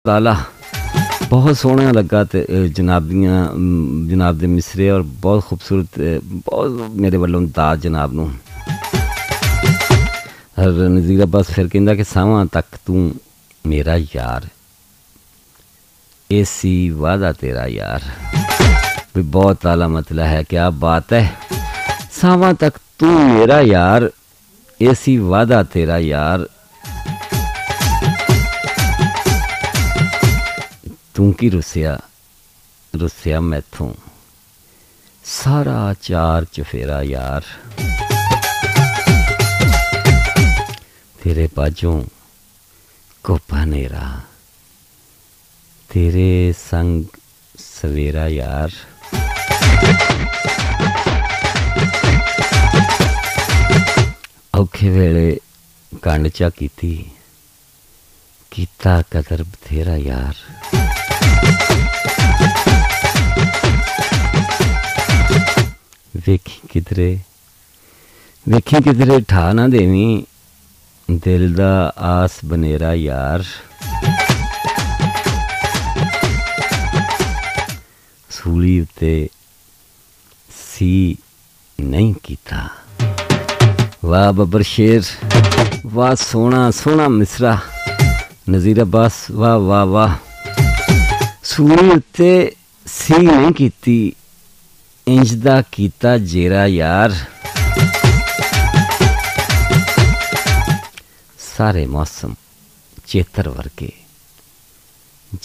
ताला बहुत सोहना लगा ते जनाब दे मिसरे और बहुत खूबसूरत बहुत मेरे वालों दाद जनाब नूं। नज़ीर अब्बास फिर कहंदा कि सावां तक तू मेरा यार ऐसी वादा तेरा यार भी बहुत आला मतलब है। क्या बात है। सावां तक तू मेरा यार ऐसी वादा तेरा यार तू की रुसिया मैथों सारा चार चफेरा यार तेरे बाजों कोपा नेरा तेरे संग सवेरा यार। औखे वेले कंड चा कीता कदर बथेरा यार। वेखी किधरे ठा ना देवी दिल दा आस बनेरा यार। सूली उत्ते सी नहीं कीता। वाह बब्बर शेर वाह सोना सोना मिसरा नज़ीर अब्बास वाह वाह वाह। सूली उत्ते सी नहीं कीती इंज दा कीता जेरा यार। सारे मौसम चेतर वर्गे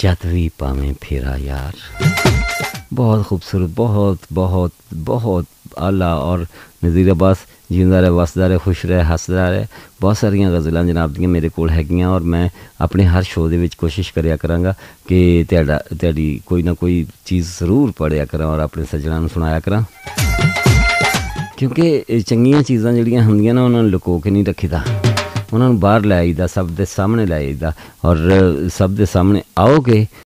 जद भी पावें फेरा यार। बहुत खूबसूरत बहुत बहुत बहुत आला। और नज़ीर अब्बास जिंदा रहे वसदा रहे खुश रहे हसदा रहे। बहुत सारिया गज़लां जनाब दियां मेरे कोल हैगियां और मैं अपने हर शो दे विच कोशिश करिया करांगा कि तुहाडी कोई ना कोई चीज़ जरूर पढ़िया करां और अपने सज्जनां नूं सुनाया करां क्योंकि चंगियां चीज़ां जिहड़ियां हुंदियां ना उन्हां नूं लुको के नहीं रखीदा उन्हां नूं बाहर लै आईदा सब दे सामने लै आईदा और सब दे सामने आओगे